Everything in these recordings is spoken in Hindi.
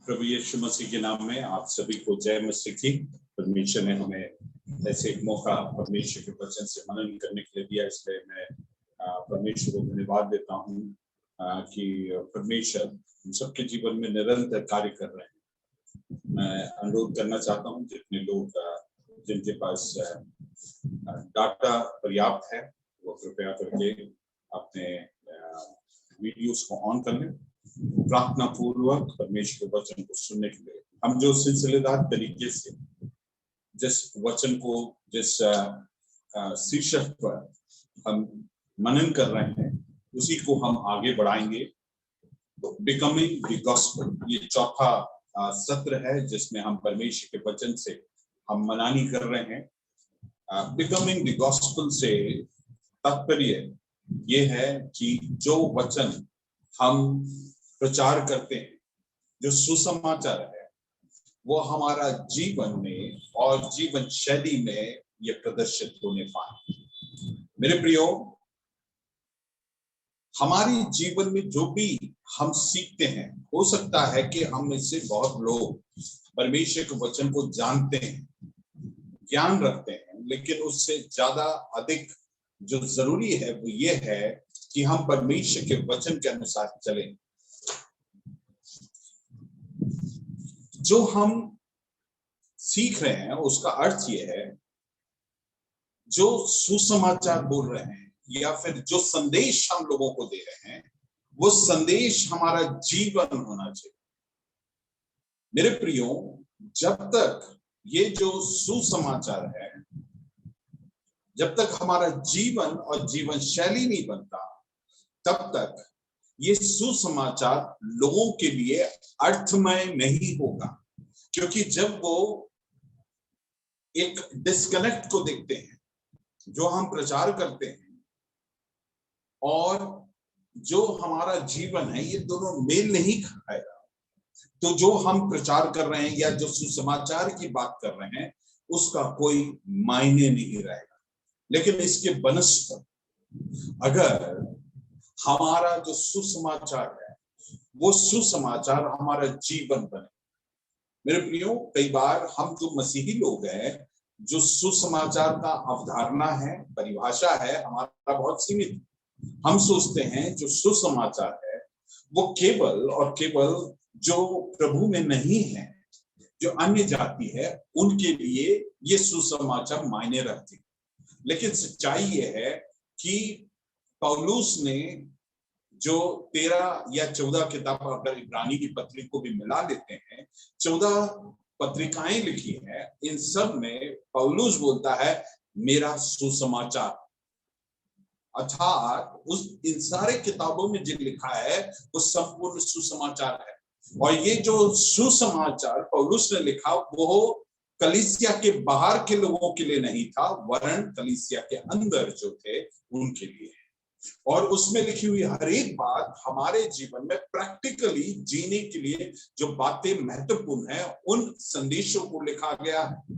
प्रभु यीशु मसीह के नाम में आप सभी को जय मसीह की। परमेश्वर ने हमें ऐसे एक मौका परमेश्वर के वचन से मनन करने के लिए दिया, इसलिए मैं परमेश्वर को धन्यवाद देता हूँ कि परमेश्वर हम सबके जीवन में निरंतर कार्य कर रहे हैं। मैं अनुरोध करना चाहता हूँ जितने लोग जिनके पास डाटा पर्याप्त है वो कृपया करके अपने वीडियोस को ऑन कर लें, प्रार्थना पूर्वक परमेश्वर के वचन को सुनने के लिए। हम जो सिलसिलेदार तरीके से जिस वचन को जिस शीर्षक पर हम मनन कर रहे हैं उसी को हम आगे बढ़ाएंगे। तो बिकमिंग द गॉस्पेल ये चौथा सत्र है जिसमें हम परमेश्वर के वचन से हम मनानी कर रहे हैं। बिकमिंग द गॉस्पेल से तात्पर्य ये है कि जो वचन हम प्रचार करते हैं, जो सुसमाचार है, वो हमारा जीवन में और जीवन शैली में ये प्रदर्शित होने पाए। मेरे प्रियो, हमारी जीवन में जो भी हम सीखते हैं, हो सकता है कि हम इससे बहुत लोग परमेश्वर के वचन को जानते हैं, ज्ञान रखते हैं, लेकिन उससे ज्यादा अधिक जो जरूरी है वो ये है कि हम परमेश्वर के वचन के अनुसार चलें। जो हम सीख रहे हैं उसका अर्थ ये है, जो सुसमाचार बोल रहे हैं या फिर जो संदेश हम लोगों को दे रहे हैं, वो संदेश हमारा जीवन होना चाहिए। मेरे प्रियो, जब तक ये जो सुसमाचार है, जब तक हमारा जीवन और जीवन शैली नहीं बनता, तब तक ये सुसमाचार लोगों के लिए अर्थमय नहीं होगा। क्योंकि जब वो एक डिस्कनेक्ट को देखते हैं, जो हम प्रचार करते हैं और जो हमारा जीवन है, ये दोनों मेल नहीं खाएगा, तो जो हम प्रचार कर रहे हैं या जो सुसमाचार की बात कर रहे हैं उसका कोई मायने नहीं रहेगा। लेकिन इसके बनस्पत अगर हमारा जो सुसमाचार है वो सुसमाचार हमारा जीवन बने। मेरे प्रियो, कई बार हम जो मसीही लोग हैं, जो सुसमाचार का अवधारणा है, परिभाषा है, हमारा बहुत सीमित। हम सोचते हैं जो सुसमाचार है वो केवल और केवल जो प्रभु में नहीं है, जो अन्य जाति है, उनके लिए ये सुसमाचार मायने रखते हैं। लेकिन सच्चाई ये है कि पौलुस ने जो 13 या 14 किताब, अगर इब्रानी की पत्री को भी मिला लेते हैं, 14 पत्रिकाएं लिखी है, इन सब में पौलुस बोलता है मेरा सुसमाचार। अर्थात इन सारे किताबों में जो लिखा है वो संपूर्ण सुसमाचार है। और ये जो सुसमाचार पौलुस ने लिखा वो कलीसिया के बाहर के लोगों के लिए नहीं था, वरन कलीसिया के अंदर जो थे उनके लिए। और उसमें लिखी हुई हर एक बात हमारे जीवन में प्रैक्टिकली जीने के लिए जो बातें महत्वपूर्ण है, उन संदेशों को लिखा गया है।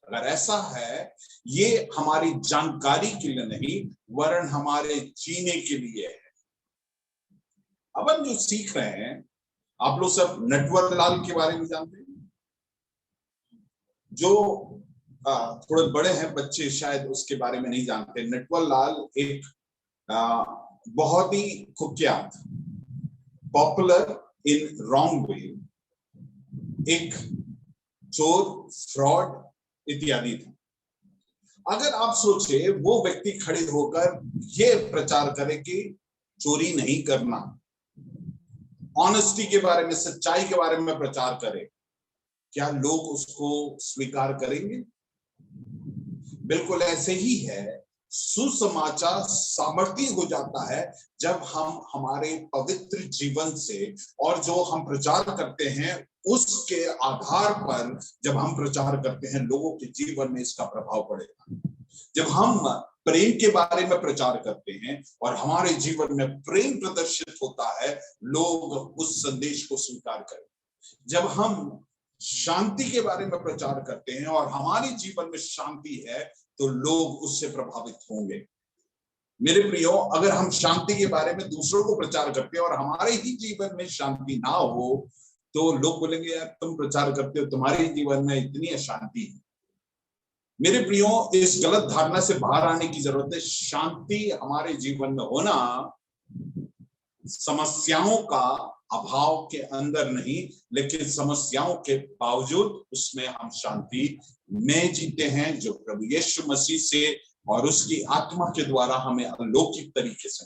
अगर ऐसा है, ये हमारी जानकारी के लिए नहीं, वरन हमारे जीने के लिए है। अब हम जो सीख रहे हैं, आप लोग सब नटवर लाल के बारे में जानते हैं। जो थोड़े बड़े हैं बच्चे शायद उसके बारे में नहीं जानते। नटवर लाल एक बहुत ही कुख्यात, पॉपुलर इन रॉन्ग वे, एक चोर, फ्रॉड इत्यादि था। अगर आप सोचे वो व्यक्ति खड़े होकर ये प्रचार करे कि चोरी नहीं करना, ऑनेस्टी के बारे में, सच्चाई के बारे में प्रचार करे, क्या लोग उसको स्वीकार करेंगे? बिल्कुल ऐसे ही है। सुसमाचार सामर्थी हो जाता है जब हम हमारे पवित्र जीवन से और जो हम प्रचार करते हैं उसके आधार पर जब हम प्रचार करते हैं, लोगों के जीवन में इसका प्रभाव पड़ेगा। जब हम प्रेम के बारे में प्रचार करते हैं और हमारे जीवन में प्रेम प्रदर्शित होता है, लोग उस संदेश को स्वीकार करें। जब हम शांति के बारे में प्रचार करते हैं और हमारे जीवन में शांति है, तो लोग उससे प्रभावित होंगे। मेरे प्रियो, अगर हम शांति के बारे में दूसरों को प्रचार करते हैं और हमारे ही जीवन में शांति ना हो, तो लोग बोलेंगे यार तुम प्रचार करते हो, तुम्हारे जीवन में इतनी अशांति है। मेरे प्रियो, इस गलत धारणा से बाहर आने की जरूरत है। शांति हमारे जीवन में होना समस्याओं का अभाव के अंदर नहीं, लेकिन समस्याओं के बावजूद उसमें हम शांति में जीते हैं, जो प्रभु यीशु मसीह से और उसकी आत्मा के द्वारा हमें अलौकिक तरीके से।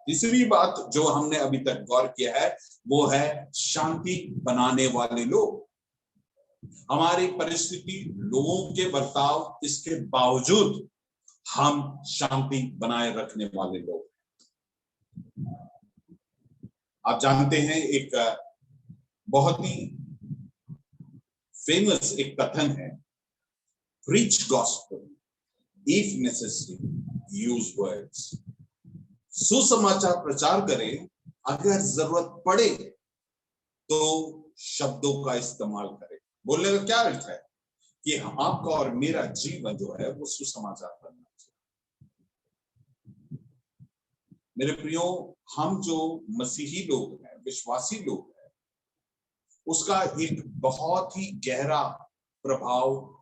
तीसरी बात जो हमने अभी तक गौर किया है वो है शांति बनाने वाले लोग। हमारी परिस्थिति, लोगों के बर्ताव, इसके बावजूद हम शांति बनाए रखने वाले लोग। आप जानते हैं एक बहुत ही फेमस एक कथन है, preach gospel if necessary use words. सुसमाचार प्रचार करें, अगर जरूरत पड़े तो शब्दों का इस्तेमाल करें। बोलने का क्या अर्थ है कि आपका और मेरा जीवन जो है वो सुसमाचार करना चाहिए। मेरे प्रियो, हम जो मसीही लोग हैं, विश्वासी लोग हैं, उसका एक बहुत ही गहरा प्रभाव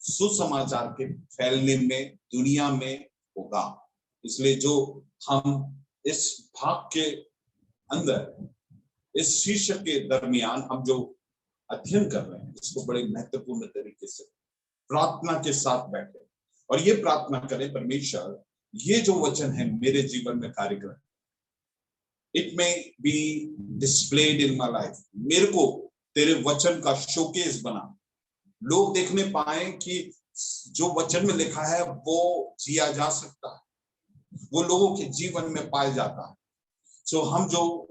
सुसमाचार के फैलने में दुनिया में होगा। इसलिए जो हम इस भाग के अंदर, इस शीर्षक के दरमियान हम जो अध्ययन कर रहे हैं, इसको बड़े महत्वपूर्ण तरीके से प्रार्थना के साथ बैठे और ये प्रार्थना करें, परमेश्वर ये जो वचन है मेरे जीवन में कार्य करे। It may be displayed in my life. मेरे को तेरे वचन का शोकेस बना, लोग देखने पाए कि जो वचन में लिखा है वो जिया जा सकता है, वो लोगों के जीवन में पाया जाता है। सो हम जो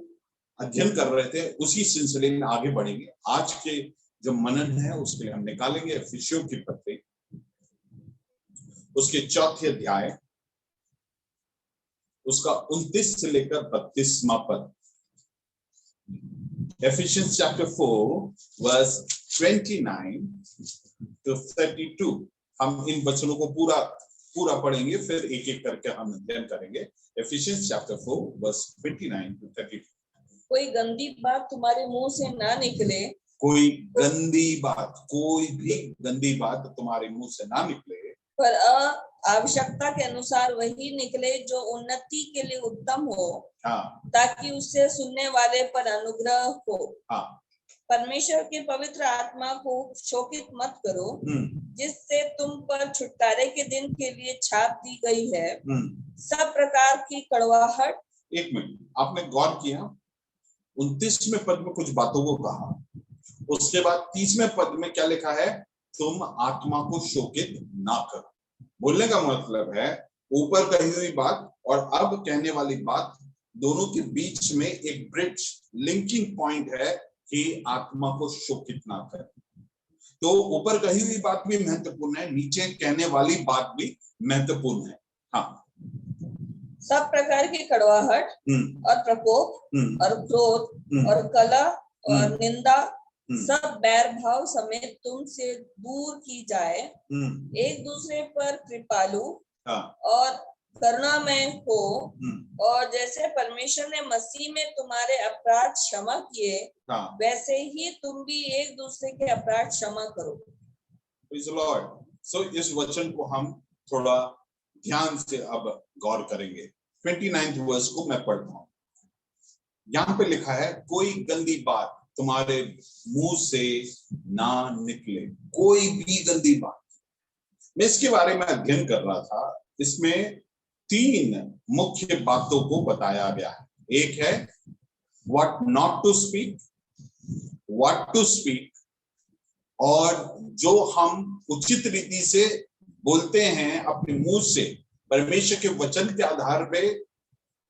अध्ययन कर रहे थे उसी सिलसिले में आगे बढ़ेंगे। आज के जो मनन है उसके लिए हम निकालेंगे इफिसियों की पत्री, उसके 4थे अध्याय, उसका 29 से लेकर 32वां पद। Ephesians chapter 4 verse 29 to 32। हम इन वचनों को पूरा पढ़ेंगे, फिर एक एक करके हम अध्ययन करेंगे। Ephesians chapter 4 verse 29 to 32। कोई गंदी बात तुम्हारे मुंह से ना निकले, कोई भी गंदी बात तुम्हारे मुंह से ना निकले, पर आवश्यकता के अनुसार वही निकले जो उन्नति के लिए उत्तम हो। हाँ, ताकि उससे सुनने वाले पर अनुग्रह हो। हाँ, परमेश्वर के पवित्र आत्मा को शोकित मत करो, जिससे तुम पर छुटकारे के दिन के लिए छाप दी गई है सब प्रकार की कड़वाहट। एक मिनट, आपने गौर किया 29वें पद में कुछ बातों को कहा, उसके बाद 30वें पद में क्या लिखा है, तुम आत्मा को शोकित ना करो। बोलने का मतलब है ऊपर कही हुई बात और अब कहने वाली बात, दोनों के बीच में एक ब्रिज, लिंकिंग पॉइंट है कि आत्मा को शोकित ना करें। तो ऊपर कही हुई बात भी महत्वपूर्ण है, नीचे कहने वाली बात भी महत्वपूर्ण है। हाँ, सब प्रकार की कड़वाहट और प्रकोप और क्रोध और कलह और निंदा सब बैर भाव समेत तुमसे दूर की जाए। एक दूसरे पर कृपालु और करुणामय हो, और जैसे परमेश्वर ने मसीह में तुम्हारे अपराध क्षमा किए, वैसे ही तुम भी एक दूसरे के अपराध क्षमा करो। Praise the Lord। So इस वचन को हम थोड़ा ध्यान से अब गौर करेंगे। 29th वर्स को मैं पढ़ता हूँ। यहाँ पे लिखा है, कोई गंदी बात तुम्हारे मुंह से ना निकले, कोई भी गंदी बात। मैं इसके बारे में अध्ययन कर रहा था, इसमें 3 मुख्य बातों को बताया गया है। एक है what not to speak, what to speak, और जो हम उचित रीति से बोलते हैं अपने मुंह से, परमेश्वर के वचन के आधार पे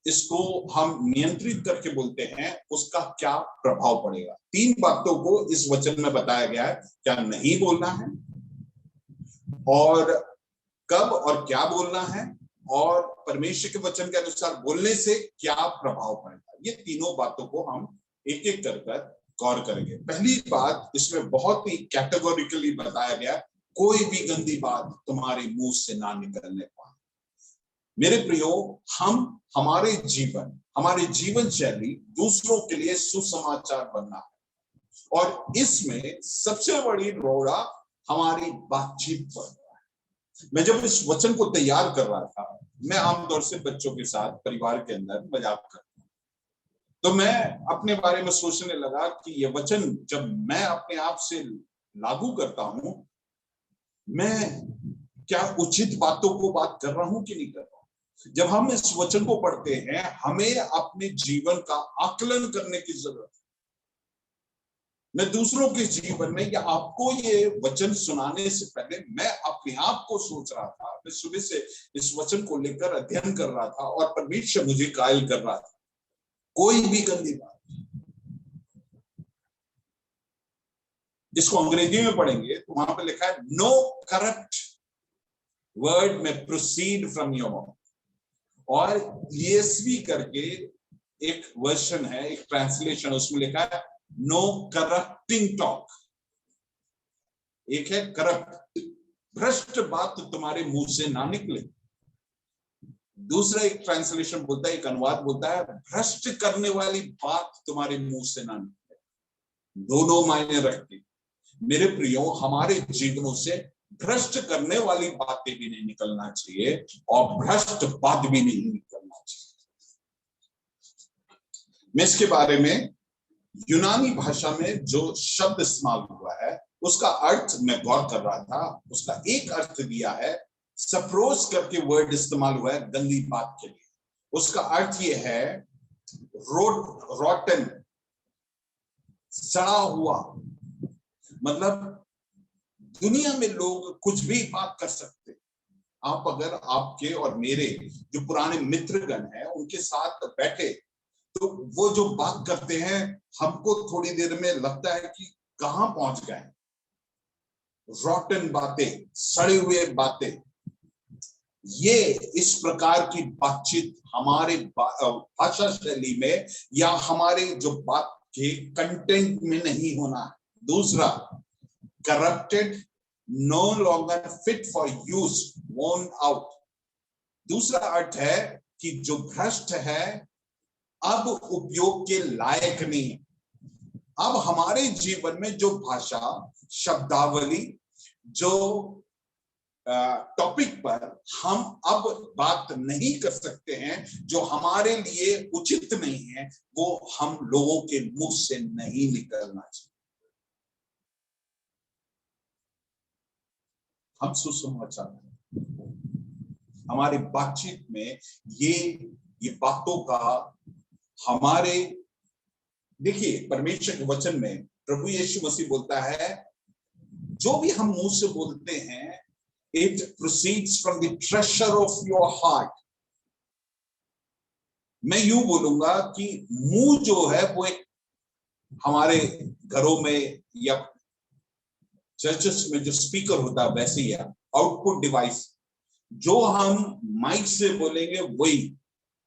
इसको हम नियंत्रित करके बोलते हैं, उसका क्या प्रभाव पड़ेगा। 3 बातों को इस वचन में बताया गया है, क्या नहीं बोलना है, और कब और क्या बोलना है, और परमेश्वर के वचन के अनुसार बोलने से क्या प्रभाव पड़ेगा। ये तीनों बातों को हम एक एक कर गौर करेंगे। पहली बात इसमें बहुत ही कैटेगोरिकली बताया गया, कोई भी गंदी बात तुम्हारे मुंह से ना निकलने पाए। मेरे प्रियो, हमारे जीवन शैली दूसरों के लिए सुसमाचार बनना है। और इसमें सबसे बड़ी रोड़ा हमारी बातचीत पर। मैं जब इस वचन को तैयार कर रहा था, मैं आमतौर से बच्चों के साथ परिवार के अंदर मजाक करता हूं, तो मैं अपने बारे में सोचने लगा कि ये वचन जब मैं अपने आप से लागू करता हूं, मैं क्या उचित बातों को बात कर रहा हूं कि नहीं कर रहा हूं। जब हम इस वचन को पढ़ते हैं, हमें अपने जीवन का आकलन करने की जरूरत है। मैं दूसरों के जीवन में या आपको ये वचन सुनाने से पहले मैं अपने आप को सोच रहा था। मैं सुबह से इस वचन को लेकर अध्ययन कर रहा था और परमेश्वर मुझे कायल कर रहा था, कोई भी गंदी बात। जिसको अंग्रेजी में पढ़ेंगे तो वहां पर लिखा है नो करप्ट वर्ड में प्रोसीड फ्रॉम योर माउथ। और ईएसवी करके एक वर्जन है, एक ट्रांसलेशन, उसमें लिखा है नो करप्टिंग टॉक। एक है करप्ट, भ्रष्ट बात तुम्हारे मुंह से ना निकले। दूसरा एक ट्रांसलेशन बोलता है, एक अनुवाद बोलता है भ्रष्ट करने वाली बात तुम्हारे मुंह से ना निकले। दोनों मायने रखते। मेरे प्रियो, हमारे जीवनों से भ्रष्ट करने वाली बातें भी नहीं निकलना चाहिए और भ्रष्ट बात भी नहीं निकलना चाहिए। मैं इसके बारे में यूनानी भाषा में जो शब्द इस्तेमाल हुआ है उसका अर्थ मैं गौर कर रहा था। उसका एक अर्थ दिया है, सप्रोस करके वर्ड इस्तेमाल हुआ है गंदी बात के लिए। उसका अर्थ यह है रोटन, सड़ा हुआ। मतलब दुनिया में लोग कुछ भी बात कर सकते। आप अगर आपके और मेरे जो पुराने मित्रगण हैं उनके साथ बैठे तो वो जो बात करते हैं, हमको थोड़ी देर में लगता है कि कहां पहुंच गए। रॉटन बातें, सड़े हुए बातें, ये इस प्रकार की बातचीत हमारे भाषा शैली में या हमारे जो बात के कंटेंट में नहीं होना है। दूसरा, corrupted, no longer fit for use, worn out. दूसरा अर्थ है कि जो भ्रष्ट है, अब उपयोग के लायक नहीं। अब हमारे जीवन में जो भाषा, शब्दावली, जो टॉपिक पर हम अब बात नहीं कर सकते हैं, जो हमारे लिए उचित नहीं है, वो हम लोगों के मुंह से नहीं निकलना चाहिए। हम सुसमाचार हमारी बातचीत में ये बातों का हमारे, देखिए परमेश्वर के वचन में प्रभु यीशु मसीह बोलता है जो भी हम मुंह से बोलते हैं, it proceeds from the treasure of your heart. मैं यूं बोलूंगा कि मुंह जो है वो एक हमारे घरों में या चर्चेस में जो स्पीकर होता है वैसे ही है, आउटपुट डिवाइस। जो हम माइक से बोलेंगे वही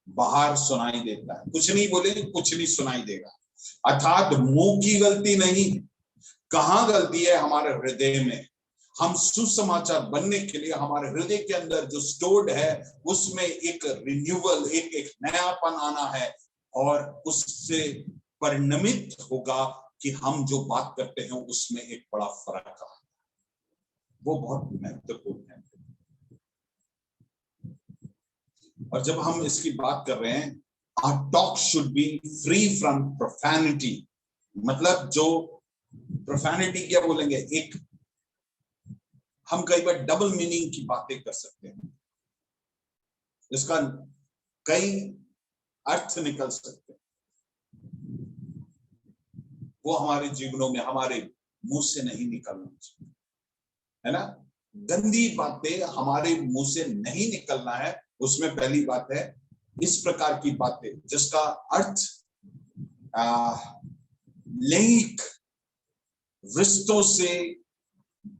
बाहर सुनाई देता है। कुछ नहीं बोलेंगे, कुछ नहीं सुनाई देगा। अर्थात मुंह की गलती नहीं, कहां गलती है? हमारे हृदय में। हम सुसमाचार बनने के लिए हमारे हृदय के अंदर जो स्टोर्ड है उसमें एक रिन्यूअल, एक नयापन आना है और उससे परिणमित होगा कि हम जो बात करते हैं उसमें एक बड़ा फर्क आता है। वो बहुत महत्वपूर्ण है। और जब हम इसकी बात कर रहे हैं, our talk should be free from profanity। मतलब जो profanity क्या बोलेंगे, एक हम कई बार डबल मीनिंग की बातें कर सकते हैं, इसका कई अर्थ निकल सकते हैं। वो हमारे जीवनों में हमारे मुंह से नहीं निकलना चाहिए, है ना। गंदी बातें हमारे मुंह से नहीं निकलना है। उसमें पहली बात है इस प्रकार की बातें जिसका अर्थ लैंगिक रिश्तों से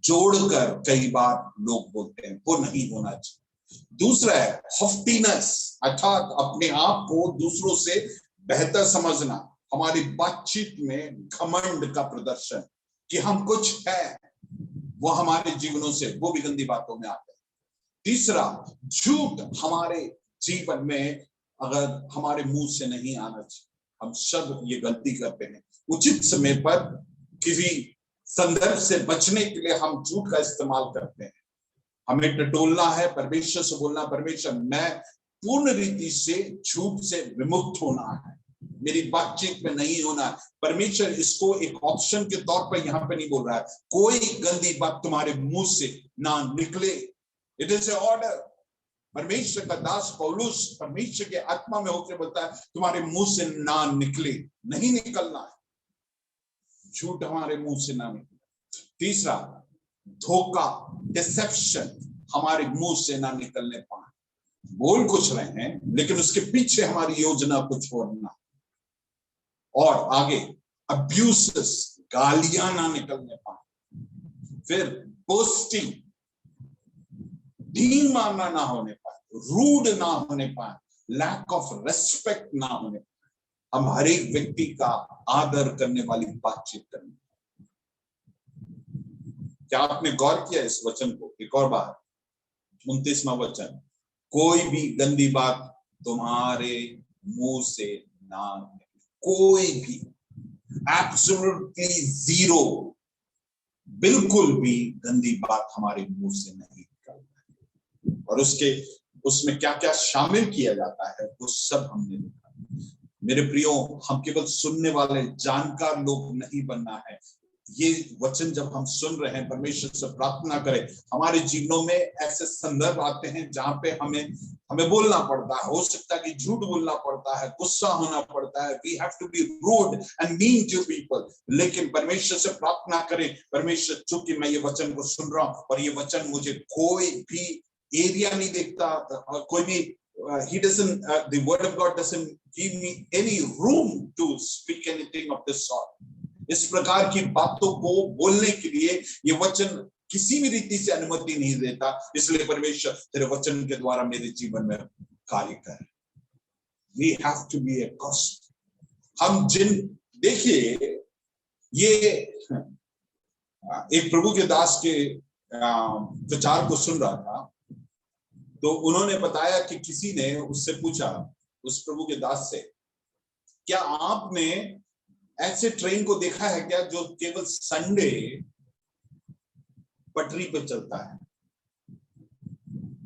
जोड़कर कई बार लोग बोलते हैं, वो नहीं होना चाहिए। दूसरा है हॉफ्टीनेस, अर्थात अपने आप को दूसरों से बेहतर समझना। हमारी बातचीत में घमंड का प्रदर्शन कि हम कुछ है, वो हमारे जीवनों से, वो भी गंदी बातों में आता है। तीसरा, झूठ हमारे जीवन में अगर हमारे मुंह से नहीं आना चाहिए। हम सब ये गलती करते हैं। उचित समय पर किसी संदर्भ से बचने के लिए हम झूठ का इस्तेमाल करते हैं। हमें टटोलना है, परमेश्वर से बोलना, परमेश्वर मैं पूर्ण रीति से झूठ से विमुक्त होना है, मेरी बातचीत में नहीं होना है। परमेश्वर इसको एक ऑप्शन के तौर पर यहाँ पे नहीं बोल रहा है, कोई गंदी बात तुम्हारे मुंह से ना निकले। It is a order. परमेश्वर का दास पौलुस परमेश्वर के आत्मा में होकर बोलता है तुम्हारे मुंह से ना निकले, नहीं निकलना है, झूठ हमारे मुंह से ना निकले। तीसरा, धोखा, डिसेप्शन हमारे मुंह से ना निकलने पाए। बोल कुछ रहे हैं लेकिन उसके पीछे हमारी योजना कुछ और ना। और आगे अब्यूसेस, गालियां ना निकलने पाए। फिर बोस्टिंग, ढींग मारना ना होने पाए, रूड ना होने पाए, लैक ऑफ रेस्पेक्ट ना होने पाए। हम हर एक व्यक्ति का आदर करने वाली बातचीत करनी। क्या आपने गौर किया इस वचन को? एक और बार 29वां वचन, कोई भी गंदी बात तुम्हारे मुंह से ना, कोई भी, एब्सोल्युटली जीरो, बिल्कुल भी गंदी बात हमारे मुंह से नहीं निकलती। और उसमें क्या क्या शामिल किया जाता है वो सब हमने देखा। मेरे प्रियो, हम केवल सुनने वाले जानकार लोग नहीं बनना है। ये वचन जब हम सुन रहे हैं, परमेश्वर से प्रार्थना करें। हमारे जीवनों में ऐसे संदर्भ आते हैं जहां पे हमें बोलना पड़ता है, हो सकता है कि झूठ बोलना पड़ता है, गुस्सा होना पड़ता है, we have to be rude and mean to people. लेकिन परमेश्वर से प्रार्थना करें, परमेश्वर चूंकि मैं ये वचन को सुन रहा हूं और ये वचन मुझे कोई भी एरिया नहीं देखता, कोई भी he doesn't the word of God doesn't give me any room to speak anything of this sort. इस प्रकार की बातों को बोलने के लिए ये वचन किसी भी रीति से अनुमति नहीं देता। इसलिए परमेश्वर तेरे वचन के द्वारा मेरे जीवन में कार्य कर। We have to be a gospel. हम देखिए, ये एक प्रभु के दास के विचार को सुन रहा था, तो उन्होंने बताया कि किसी ने उससे पूछा, उस प्रभु के दास से, क्या आपने ऐसे ट्रेन को देखा है क्या जो केवल संडे पटरी पे चलता है?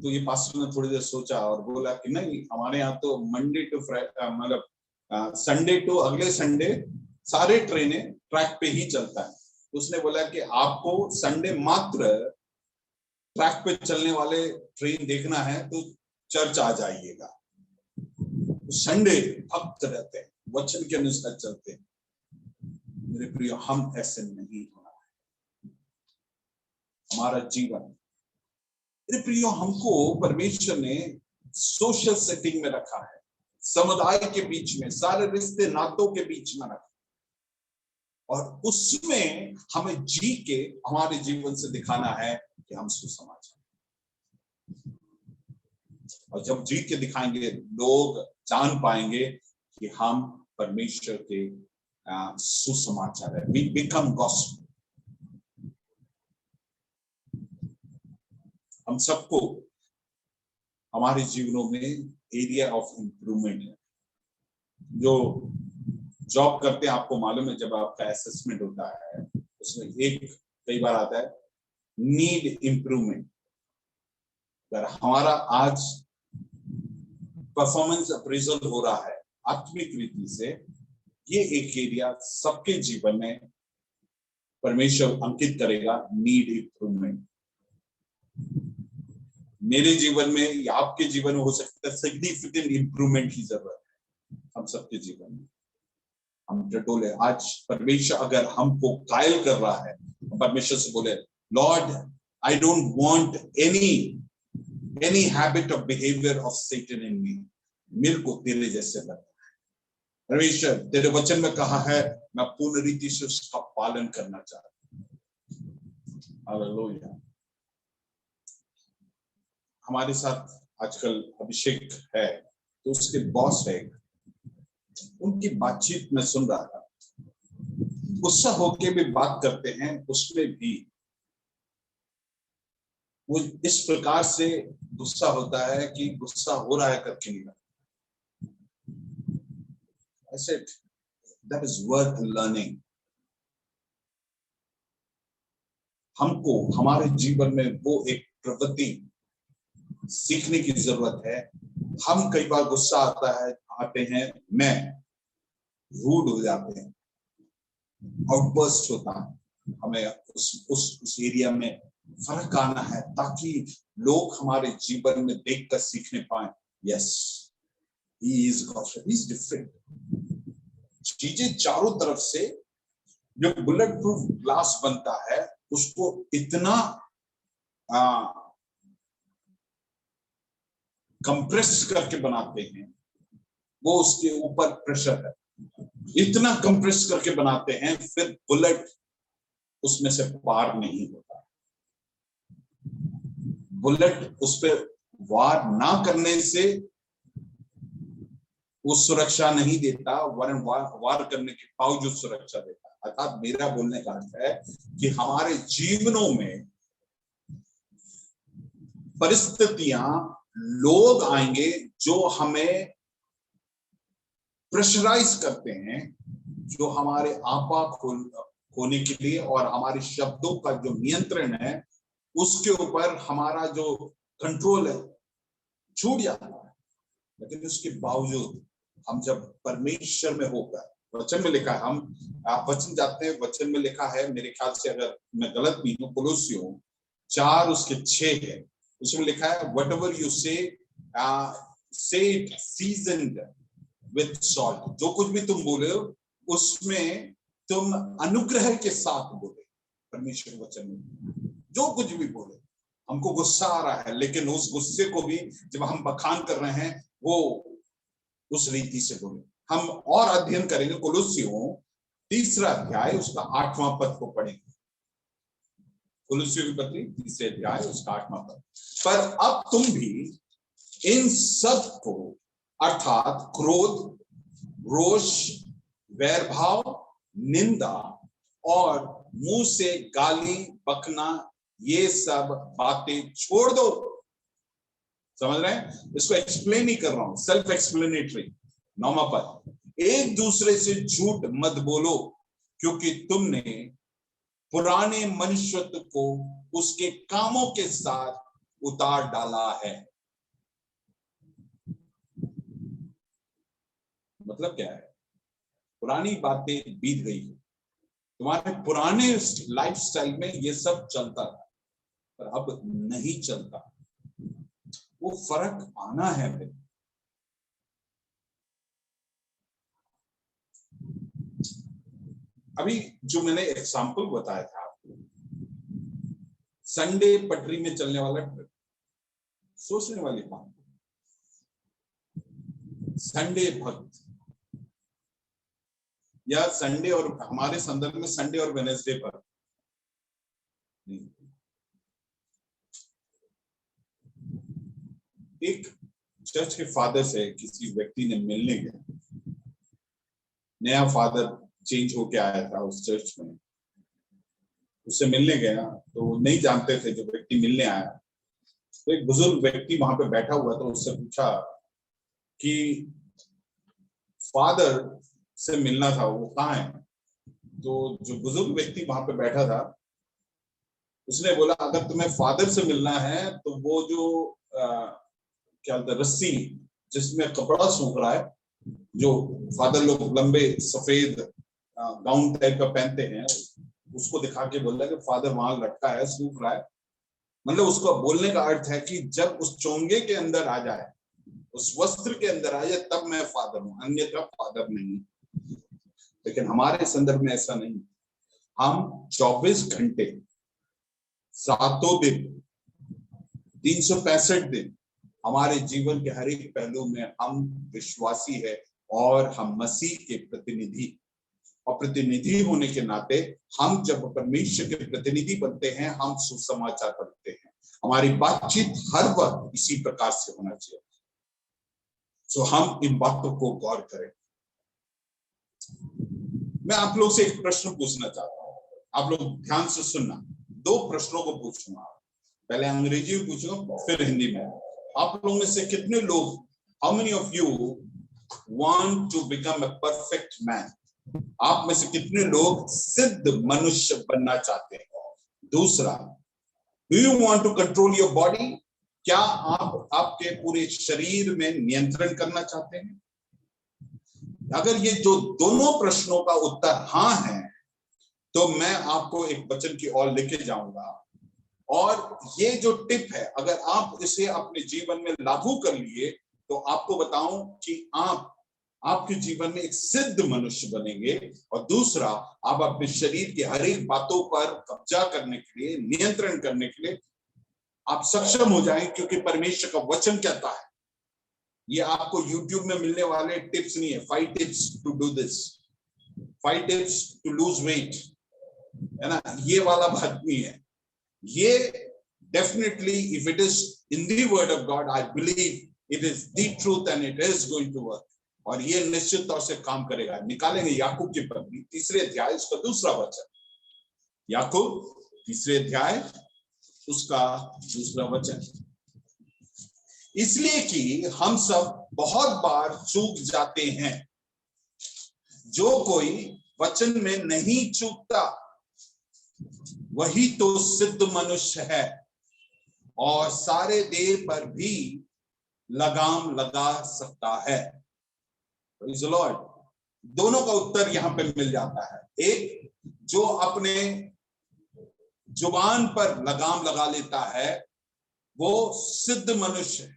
तो ये पास्टर ने थोड़ी देर सोचा और बोला कि नहीं, हमारे यहाँ तो मंडे टू फ्राइडे, मतलब संडे टू अगले संडे सारे ट्रेनें ट्रैक पे ही चलता है। तो उसने बोला कि आपको संडे मात्र ट्रैक पे चलने वाले ट्रेन देखना है तो चर्च आ जाइएगा। संडे भक्त रहते हैं, वचन के अनुसार चलते हैं। मेरे प्रिय, हम ऐसे नहीं होना है हमारा जीवन। मेरे प्रिय, हमको परमेश्वर ने सोशल सेटिंग में रखा है, समुदाय के बीच में, सारे रिश्ते नातों के बीच में रखा, और उसमें हमें जी के हमारे जीवन से दिखाना है कि हम सुसमाचार। और जब जी के दिखाएंगे, लोग जान पाएंगे कि हम परमेश्वर के सुसमाचार है। We become gospel. हम सबको हमारे जीवनों में एरिया ऑफ इम्प्रूवमेंट है। जो जॉब करते हैं, आपको मालूम है, जब आपका असेसमेंट होता है उसमें कई बार आता है नीड इम्प्रूवमेंट। अगर हमारा आज परफॉर्मेंस अप्रेजल हो रहा है आत्मिक रीति से, ये एक एरिया सबके जीवन में परमेश्वर अंकित करेगा, नीड इम्प्रूवमेंट। मेरे जीवन में या आपके जीवन में हो सकता है सिग्निफिकेंट इम्प्रूवमेंट की जरूरत है। हम सबके जीवन में हम टटोले। आज परमेश्वर अगर हमको कायल कर रहा है, परमेश्वर से बोले, lord I don't want any habit of behaviour of Satan in me. मेरे को तेरे जैसे लगता है। परमेश्वर, तेरे वचन में कहा है, मैं पूर्ण रीति से उसका पालन करना चाहता हूं। हालेलुया। हमारे साथ आजकल अभिषेक है, तो उसके बॉस है, उनकी बातचीत में सुन रहा था। गुस्सा होके भी बात करते हैं, उसमें भी वो इस प्रकार से गुस्सा होता है कि गुस्सा हो रहा है करके नहीं। I said, that is worth learning. हमको हमारे जीवन में वो एक प्रवृत्ति सीखने की जरूरत है। हम कई बार गुस्सा आते हैं, मैं रूड हो जाते हैं, आउटबर्स्ट होता है। हमें उस एरिया में फर्क आना है ताकि लोग हमारे जीवन में देखकर सीखने पाए, yes he is God, he is different. चीजें चारों तरफ से, जो बुलेट प्रूफ ग्लास बनता है उसको इतना कंप्रेस करके बनाते हैं, वो उसके ऊपर प्रेशर है, इतना कंप्रेस करके बनाते हैं, फिर बुलेट उसमें से पार नहीं होता। बुलेट उस पर वार ना करने से वो सुरक्षा नहीं देता, वरन वार करने के बावजूद सुरक्षा देता। अर्थात मेरा बोलने का अर्थ है कि हमारे जीवनों में परिस्थितियां, लोग आएंगे जो हमें प्रेशराइज करते हैं, जो हमारे आपा खोने के लिए और हमारे शब्दों का जो नियंत्रण है उसके ऊपर हमारा जो कंट्रोल है छूट जाता है। लेकिन उसके बावजूद हम जब परमेश्वर में होकर, वचन में लिखा है, आप वचन जाते हैं, वचन में लिखा है, मेरे ख्याल से अगर मैं गलत नहीं हूं, कोलोसियों 4:6 है, उसमें लिखा है whatever you say it seasoned with salt। जो कुछ भी तुम बोले उसमें तुम अनुग्रह के साथ बोले। परमेश्वर वचन में जो कुछ भी बोले, हमको गुस्सा आ रहा है लेकिन उस गुस्से को भी जब हम बखान कर रहे हैं वो उस रीति से बोले। हम और अध्ययन करेंगे कोलोसियों 3 अध्याय उसका 8वां पद को पढ़ेंगे। कोलोसियों की पत्री 3 अध्याय उसका 8वां पद। पर अब तुम भी इन सब को अर्थात क्रोध, रोष, वैरभाव, निंदा और मुंह से गाली बकना, ये सब बातें छोड़ दो। समझ रहे हैं? इसको एक्सप्लेन ही कर रहा हूं, सेल्फ एक्सप्लेनेटरी। 9वां पद, एक दूसरे से झूठ मत बोलो क्योंकि तुमने पुराने मनुष्यत्व को उसके कामों के साथ उतार डाला है। मतलब क्या है? पुरानी बातें बीत गई, तुम्हारे पुराने लाइफस्टाइल में ये सब चलता था पर अब नहीं चलता, वो फर्क आना है। फिर अभी जो मैंने एग्जाम्पल बताया था आपको, संडे पटरी में चलने वाला ट्रिप, सोचने वाली बात, संडे भक्त या संडे, और हमारे संदर्भ में संडे और वेडनेसडे पर एक चर्च के फादर से किसी व्यक्ति ने मिलने गया, नया फादर चेंज होके आया था उस चर्च में, उससे मिलने गया तो नहीं जानते थे जो व्यक्ति मिलने आया। तो एक बुजुर्ग व्यक्ति वहां पे बैठा हुआ था, उससे पूछा कि फादर से मिलना था, वो कहाँ है? तो जो बुजुर्ग व्यक्ति वहां पे बैठा था उसने बोला, अगर तुम्हें फादर से मिलना है तो वो जो क्या बोलते, रस्सी जिसमें कपड़ा सूख रहा है, जो फादर लोग लंबे सफेद गाउन टाइप का पहनते हैं, उसको दिखा के बोल रहा है कि फादर वहां लटका है, सूख रहा है। मतलब उसको बोलने का अर्थ है कि जब उस चोंगे के अंदर आ जाए, उस वस्त्र के अंदर आ जाए, तब मैं फादर हूं, अन्यथा फादर नहीं। लेकिन हमारे संदर्भ में ऐसा नहीं। हम 24 घंटे 7 दिन 365 दिन हमारे जीवन के हर एक पहलू में हम विश्वासी है और हम मसीह के प्रतिनिधि, और प्रतिनिधि होने के नाते हम जब परमेश्वर के प्रतिनिधि बनते हैं, हम सुसमाचार पढ़ते हैं। हमारी बातचीत हर वक्त इसी प्रकार से होना चाहिए। सो हम इन बातों को गौर करें। मैं आप लोग से एक प्रश्न पूछना चाहता हूं, आप लोग ध्यान से सुनना। 2 प्रश्नों को पूछूंगा, पहले अंग्रेजी में पूछूंगा फिर हिंदी में। आप लोग में से कितने लोग, how many of you want to become a perfect man? आप में से कितने लोग सिद्ध मनुष्य बनना चाहते हैं? दूसरा, do you want to control your body? क्या आप आपके पूरे शरीर में नियंत्रण करना चाहते हैं? अगर ये जो दोनों प्रश्नों का उत्तर हाँ है, तो मैं आपको एक वचन की ओर लेके जाऊंगा, और ये जो टिप है, अगर आप इसे अपने जीवन में लागू कर लिए, तो आपको बताऊं कि आप आपके जीवन में एक सिद्ध मनुष्य बनेंगे। और दूसरा, आप अपने शरीर की हर एक बातों पर कब्जा करने के लिए, नियंत्रण करने के लिए आप सक्षम हो जाएं, क्योंकि परमेश्वर का वचन कहता है, ये आपको YouTube में मिलने वाले टिप्स नहीं है, 5 tips to do this, 5 tips to lose weight, है ना, ये वाला बात नहीं है। ये definitely, if it is in the word of God, I believe it is the truth and it is going to work, और ये निश्चित तौर से काम करेगा। निकालेंगे याकूब की पत्री 3 अध्याय उसका दूसरा वचन, याकूब 3 अध्याय उसका दूसरा वचन। इसलिए कि हम सब बहुत बार चूक जाते हैं। जो कोई वचन में नहीं चूकता, वही तो सिद्ध मनुष्य है, और सारे देह पर भी लगाम लगा सकता है। Praise the Lord। दोनों का उत्तर यहां पे मिल जाता है। एक, जो अपने जुबान पर लगाम लगा लेता है, वो सिद्ध मनुष्य है।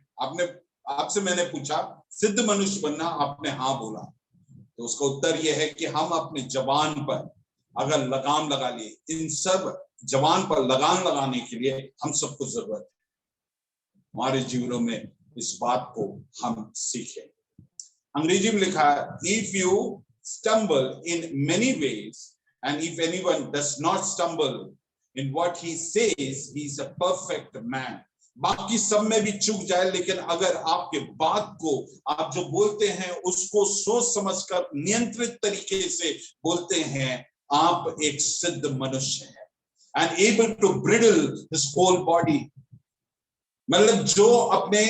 आपसे मैंने पूछा सिद्ध मनुष्य बनना, आपने हाँ बोला, तो उसका उत्तर यह है कि हम अपने जबान पर अगर लगाम लगा लिए, इन सब जबान पर लगाम लगाने के लिए हम सबको जरूरत है। हमारे जीवनों में इस बात को हम सीखें। अंग्रेजी में लिखा है, if you stumble in many ways and if anyone does not stumble in what he says, he is a perfect man. बाकी सब में भी चूक जाए, लेकिन अगर आपके बात को, आप जो बोलते हैं उसको सोच समझकर नियंत्रित तरीके से बोलते हैं, आप एक सिद्ध मनुष्य हैं। And able to bridle his whole body, मतलब जो अपने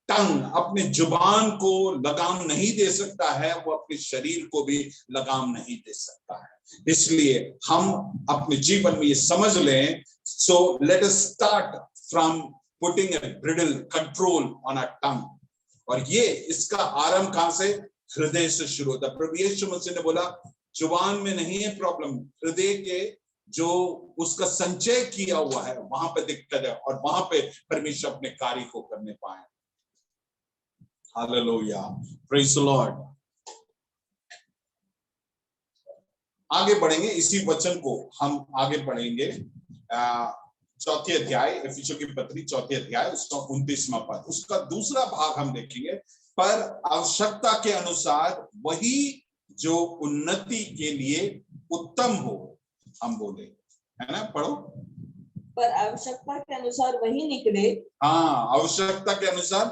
टंग, अपने जुबान को लगाम नहीं दे सकता है, वो अपने शरीर को भी लगाम नहीं दे सकता है। इसलिए हम अपने जीवन में ये समझ लें, so let us start from putting a bridle control on a tongue. और ये इसका आरंभ कहां से? हृदय से शुरू होता है। प्रभु यीशु मसीह ने बोला, जुबान में नहीं है प्रॉब्लम, हृदय के जो उसका संचय किया हुआ है वहां पे दिक्कत है, और वहां पे परमेश्वर अपने कार्य को करने पाए। Hallelujah, praise the Lord. आगे बढ़ेंगे, इसी वचन को हम आगे पढ़ेंगे। 4 अध्याय, एफिसियों की पत्री 4 अध्याय उसका 29वां पद, उसका दूसरा भाग हम देखेंगे। पर आवश्यकता के अनुसार वही जो उन्नति के लिए उत्तम हो, हम बोले, है ना, पढ़ो। पर आवश्यकता के अनुसार वही निकले। हाँ, आवश्यकता के अनुसार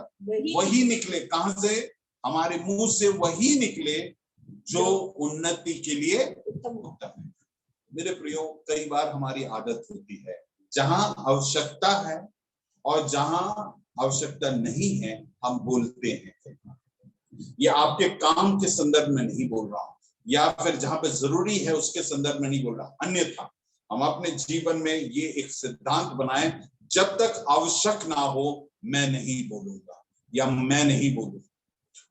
वही निकले। कहां से? हमारे मुंह से वही निकले जो उन्नति के लिए उत्तम है। मेरे प्रियो, कई बार हमारी आदत होती है, जहां आवश्यकता है और जहां आवश्यकता नहीं है, हम बोलते हैं। ये आपके काम के संदर्भ में नहीं बोल रहा हूं, या फिर जहां पे जरूरी है उसके संदर्भ में नहीं बोल रहा। अन्यथा हम अपने जीवन में ये एक सिद्धांत बनाए, जब तक आवश्यक ना हो मैं नहीं बोलूंगा या मैं नहीं बोलूंगा।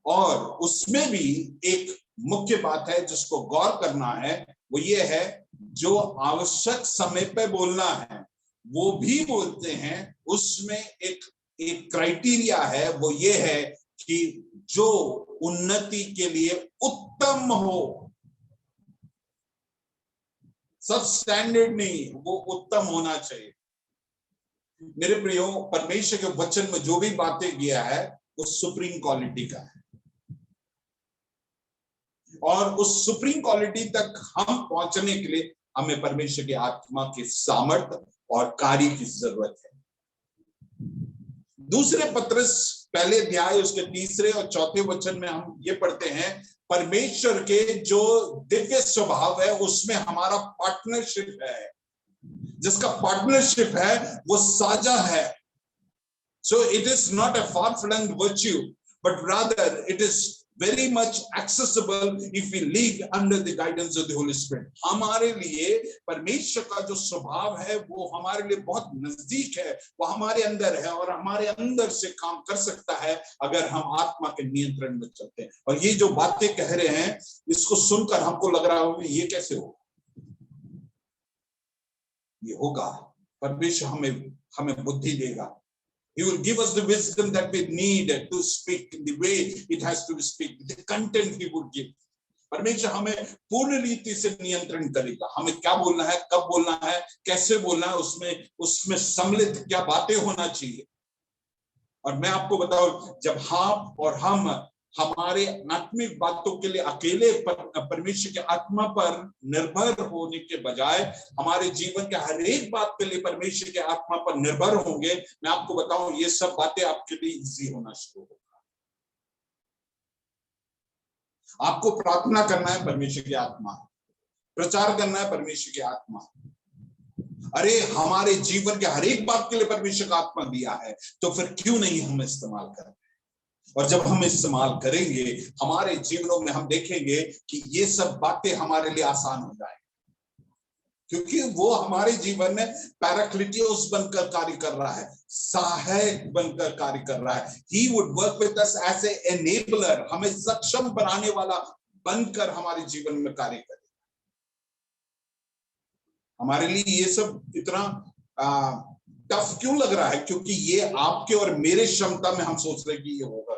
और उसमें भी एक मुख्य बात है जिसको गौर करना है, वो ये है, जो आवश्यक समय पे बोलना है वो भी बोलते हैं। उसमें एक क्राइटेरिया है, वो ये है कि जो उन्नति के लिए उत्तम हो। सब स्टैंडर्ड नहीं, वो उत्तम होना चाहिए। मेरे प्रियो, परमेश्वर के वचन में जो भी बातें किया है वो सुप्रीम क्वालिटी का है, और उस सुप्रीम क्वालिटी तक हम पहुंचने के लिए हमें परमेश्वर की आत्मा के सामर्थ्य और कार्य की जरूरत है। दूसरे पत्रस 1 अध्याय उसके 3 और 4 वचन में हम ये पढ़ते हैं, परमेश्वर के जो दिव्य स्वभाव है उसमें हमारा पार्टनरशिप है। जिसका पार्टनरशिप है वो साझा है। So it is not a far flung virtue, but rather it is very much accessible if we live under the guidance of the Holy Spirit. हमारे लिए परमेश्वर का जो स्वभाव है वो हमारे लिए बहुत नजदीक है, वो हमारे अंदर है और हमारे अंदर से काम कर सकता है अगर हम आत्मा के नियंत्रण में चलते हैं। और ये जो बातें कह रहे हैं इसको सुनकर हमको लग रहा होगा ये कैसे होगा, ये होगा। परमेश्वर हमें बुद्धि देगा। He will give us the wisdom that we need to speak in the way it has to be speak, the content he would give. परमेश्वर हमें पूर्ण रीति से नियंत्रण करेगा, हमें क्या बोलना है, कब बोलना है, कैसे बोलना है, उसमें सम्मिलित क्या बातें होना चाहिए। और मैं आपको बताऊं, जब हम और हम हमारे आत्मिक बातों के लिए अकेले परमेश्वर के आत्मा पर निर्भर होने के बजाय हमारे जीवन के हर एक बात के लिए परमेश्वर के आत्मा पर निर्भर होंगे, मैं आपको बताऊं ये सब बातें आपके लिए इजी होना शुरू होगा। आपको प्रार्थना करना है, परमेश्वर की आत्मा, प्रचार करना है, परमेश्वर की आत्मा। अरे हमारे जीवन के हर एक बात के लिए परमेश्वर का आत्मा दिया है, तो फिर क्यों नहीं हम इस्तेमाल करें। और जब हम इस्तेमाल करेंगे हमारे जीवनों में हम देखेंगे कि ये सब बातें हमारे लिए आसान हो जाएंगी, क्योंकि वो हमारे जीवन में पैराक्लिटियोस बनकर कार्य कर रहा है, सहायक बनकर कार्य कर रहा है। He would work with us as an enabler, हमें सक्षम बनाने वाला बनकर हमारे जीवन में कार्य करेगा। हमारे लिए ये सब इतना टफ क्यों लग रहा है, क्योंकि ये आपके और मेरे क्षमता में हम सोच रहे हैं कि ये होगा।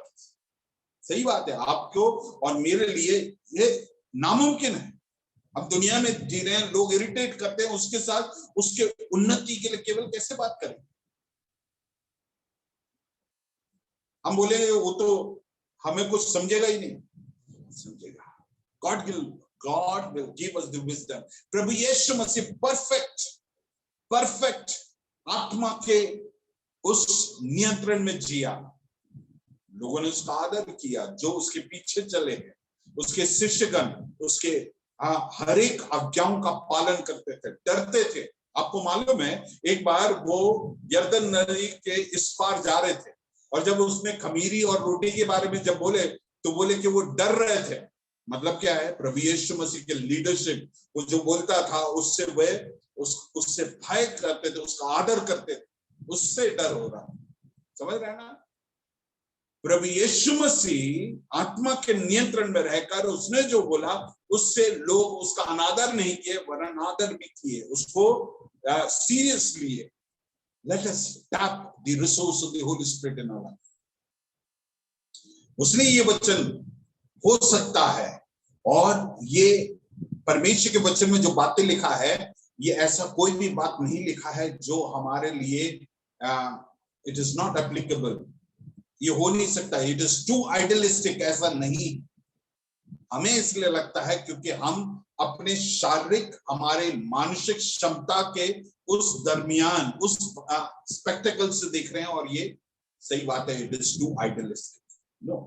सही बात है, आपको और मेरे लिए ये नामुमकिन है। अब दुनिया में जी रहे हैं, लोग इरिटेट करते हैं, उसके साथ उसके उन्नति के लिए केवल कैसे बात करें। हम बोलेंगे वो तो हमें कुछ समझेगा ही नहीं, समझेगा। God will give us the wisdom. प्रभु यीशु मसीह परफेक्ट आत्मा के उस नियंत्रण में जिया। लोगों ने उसका आदर किया, जो उसके पीछे चले हैं, उसके शिष्यगण उसके हर एक आज्ञाओं का पालन करते थे, डरते थे। आपको मालूम है, एक बार वो यरदन नदी के इस पार जा रहे थे और जब उसने खमीरी और रोटी के बारे में जब बोले तो बोले कि वो डर रहे थे। मतलब क्या है, प्रभु यीशु मसीह के लीडरशिप, वो जो बोलता था उससे वे उससे भय करते थे, उसका आदर करते थे, उससे डर हो रहा। समझ रहे हैं ना। प्रभु यीशु मसीह आत्मा के नियंत्रण में रहकर उसने जो बोला उससे लोग उसका अनादर नहीं किए, वरन आदर भी किए, उसको सीरियस लिए। Let us tap the resource of the Holy Spirit in our life. उसने ये वचन हो सकता है, और ये परमेश्वर के वचन में जो बातें लिखा है, ये ऐसा कोई भी बात नहीं लिखा है जो हमारे लिए इट इज नॉट एप्लीकेबल, ये हो नहीं सकता, इट इज टू आइडियलिस्टिक, ऐसा नहीं। हमें इसलिए लगता है क्योंकि हम अपने शारीरिक, हमारे मानसिक क्षमता के उस दरमियान, उस स्पेक्टेकल से देख रहे हैं, और ये सही बात है, it is too idealistic. No,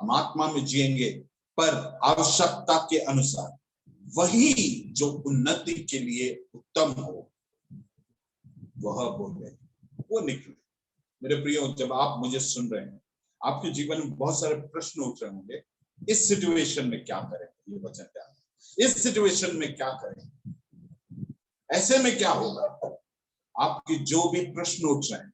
हम आत्मा में जिएंगे पर आवश्यकता के अनुसार, वही जो उन्नति के लिए उत्तम हो वह बोले, वो निकले। मेरे प्रियो, जब आप मुझे सुन रहे हैं, आपके जीवन में बहुत सारे प्रश्न उठ रहे होंगे, इस सिचुएशन में क्या करें, ये वचन क्या है, इस सिचुएशन में क्या करें, ऐसे में क्या होगा। आपके जो भी प्रश्न उठ रहे हैं,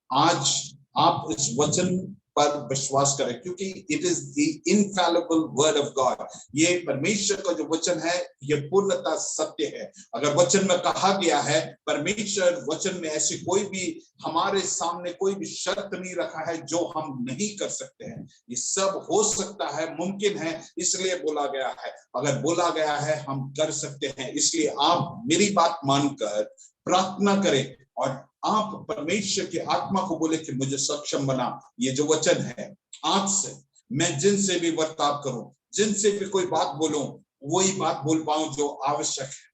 आज आप इस वचन पर विश्वास करें, क्योंकि it is the infallible word of God. ये परमेश्वर का जो वचन है, ये पूर्णतः सत्य है। अगर वचन में कहा गया है, परमेश्वर वचन में ऐसी कोई भी हमारे सामने कोई भी शर्त नहीं रखा है जो हम नहीं कर सकते हैं। ये सब हो सकता है, मुमकिन है, इसलिए बोला गया है। अगर बोला गया है, हम कर सकते हैं। इसलिए आप मेरी बात मानकर प्रार्थना करें और आप परमेश्वर की आत्मा को बोले कि मुझे सक्षम बना। ये जो वचन है, आज से मैं जिनसे भी बर्ताव करूं, जिनसे भी कोई बात बोलूं, वही बात बोल पाऊं जो आवश्यक है,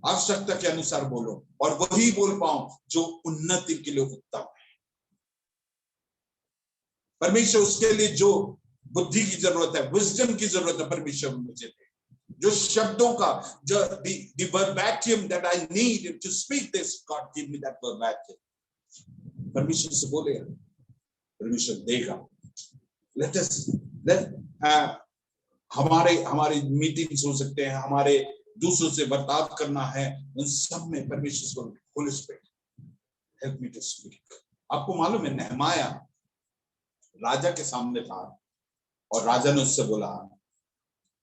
आवश्यकता के अनुसार बोलो, और वही बोल पाऊं जो उन्नति के लिए उत्तम है। परमेश्वर उसके लिए जो बुद्धि की जरूरत है, विजडम की जरूरत है, परमेश्वर मुझे दे। जो शब्दों का, जो the verbatim that I need to speak this, God give me that verbatim. परमेश्वर से बोले, परमेश्वर देगा। Let us हमारे हमारी मीटिंग्स हो सकते हैं, हमारे दूसरों से बर्ताव करना है, उन सब में परमेश्वर को Holy Spirit help me to speak. आपको मालूम है नेहमाया राजा के सामने था और राजा ने उससे बोला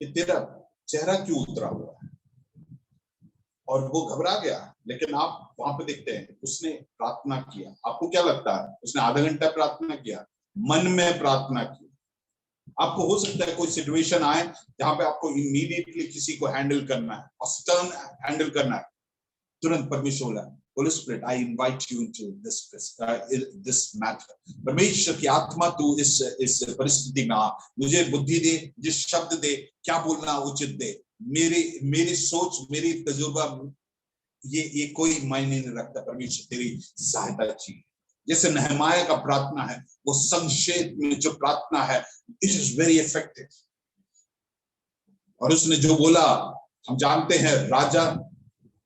कि तेरा चेहरा क्यों उतरा हुआ है, और वो घबरा गया। लेकिन आप वहां पे देखते हैं उसने प्रार्थना किया। आपको क्या लगता है उसने आधा घंटा प्रार्थना किया? मन में प्रार्थना की। आपको हो सकता है कोई सिचुएशन आए जहां पे आपको इमीडिएटली किसी को हैंडल करना है और स्टर्न हैंडल करना है, तुरंत परमेश्वर बोला Holi spirit I invite you into this matter. परमेश्वर की आत्मा तू इस परिस्थिति में आ, मुझे बुद्धि दे, जिस शब्द दे, क्या बोलना उचित दे। मेरी सोच, मेरी तजुर्बा ये कोई मायने नहीं रखता, परमेश्वर तेरी सहायता चाहिए। जैसे नेहमाया का प्रार्थना है, वो संक्षेप में जो प्रार्थना है, इट इज वेरी इफेक्टिव। और उसने जो बोला हम जानते हैं, राजा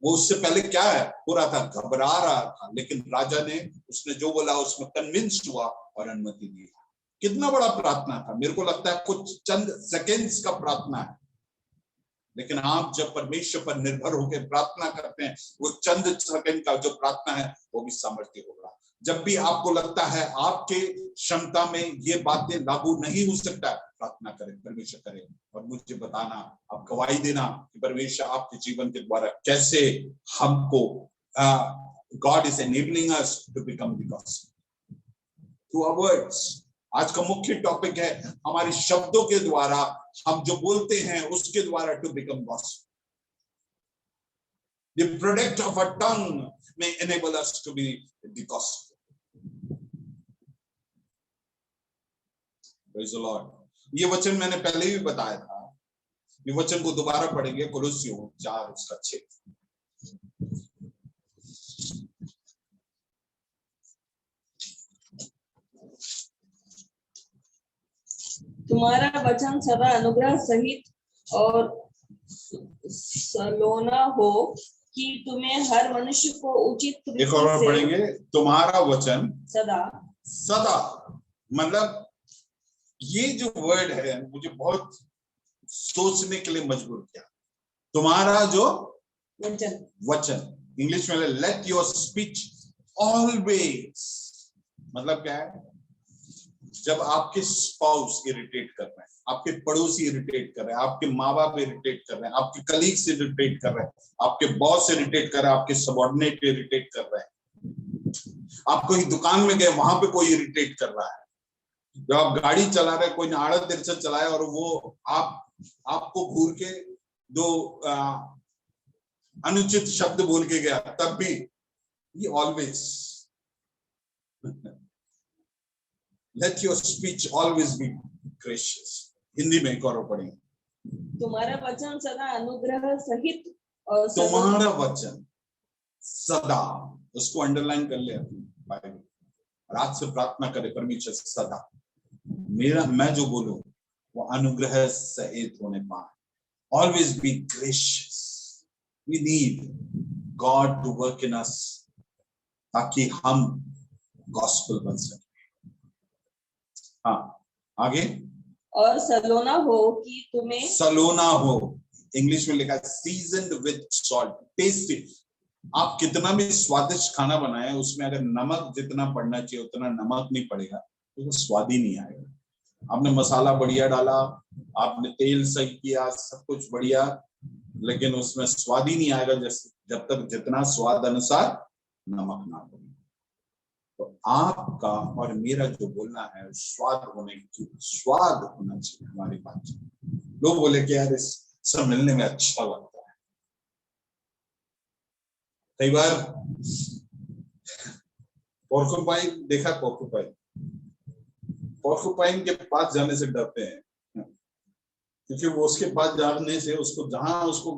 वो उससे पहले क्या है हो रहा था, घबरा रहा था, लेकिन राजा ने उसने जो बोला उसमें कन्विंस्ड हुआ और अनुमति दी। कितना बड़ा प्रार्थना था। मेरे को लगता है कुछ चंद सेकेंड्स का प्रार्थना है, लेकिन आप जब परमेश्वर पर निर्भर होकर प्रार्थना करते हैं, वो चंद सेकंड का जो प्रार्थना है वो भी सामर्थ्य होगा। जब भी आपको लगता है आपके क्षमता में ये बातें लागू नहीं हो सकता, प्रार्थना करें, परमेश्वर करें और मुझे बताना, आप गवाही देना कि परमेश्वर आपके जीवन के द्वारा कैसे हमको God is enabling us to become the gospel through our words. आज का मुख्य टॉपिक है हमारे शब्दों के द्वारा, हम जो बोलते हैं उसके द्वारा to become gospel. The product of our tongue may enable us to be the gospel. Praise the Lord. ये वचन मैंने पहले भी बताया था, ये वचन को दोबारा पढ़ेंगे, कोलोसियों 4 उसका 6। तुम्हारा वचन सदा अनुग्रह सहित और सलोना हो कि तुम्हें हर मनुष्य को उचित रीति एक और पढ़ेंगे, तुम्हारा वचन सदा सदा। मतलब ये जो वर्ड है मुझे बहुत सोचने के लिए मजबूर किया। तुम्हारा जो वचन, इंग्लिश में लेट योर स्पीच ऑलवेज, मतलब क्या है, जब आपके स्पाउस इरिटेट कर रहे हैं, आपके पड़ोसी इरिटेट कर रहे हैं, आपके माँ बाप इरिटेट कर रहे हैं, आपके कलीग्स इरिटेट कर रहे हैं, आपके बॉस इरिटेट कर रहे हैं, आपके सबऑर्डिनेट इरिटेट कर रहे हैं, आप कोई दुकान में गए वहां पे कोई इरिटेट कर रहा है, जब आप गाड़ी चला रहे कोई आड़त तिरछत चलाए और वो आपको घूर के दो अनुचित शब्द बोल के गया, तब भी ये always let your speech always be gracious. Hindi में एक और पढ़ेंगे, तुम्हारा वचन सदा अनुग्रह सहित और तुम्हारा वचन सदा, उसको अंडरलाइन कर ले अपनी बाइबल, रात से प्रार्थना करे परमेश्वर सदा मैं जो बोलूं वो अनुग्रह सहित होने पाए। Always be gracious. We need God to work in us ताकि हम गॉस्पेल बन सके। हाँ आगे, और सलोना हो कि तुम्हें, सलोना हो इंग्लिश में लिखा है सीजन्ड विद सॉल्ट, टेस्टी। आप कितना भी स्वादिष्ट खाना बनाए, उसमें अगर नमक जितना पड़ना चाहिए उतना नमक नहीं पड़ेगा तो स्वाद ही नहीं आएगा। आपने मसाला बढ़िया डाला, आपने तेल सही किया, सब कुछ बढ़िया, लेकिन उसमें स्वाद ही नहीं आएगा जब तक जितना स्वाद अनुसार नमक ना हो। तो आपका और मेरा जो बोलना है स्वाद होना चाहिए हमारी बात। लोग बोले कि यार इस सब मिलने में अच्छा लगता है। कई बार पोर्कुपाइन देखा, पोर्कुपाइन के पास जाने से डरते हैं, क्योंकि वो उसके पास जाने से उसको जहां उसको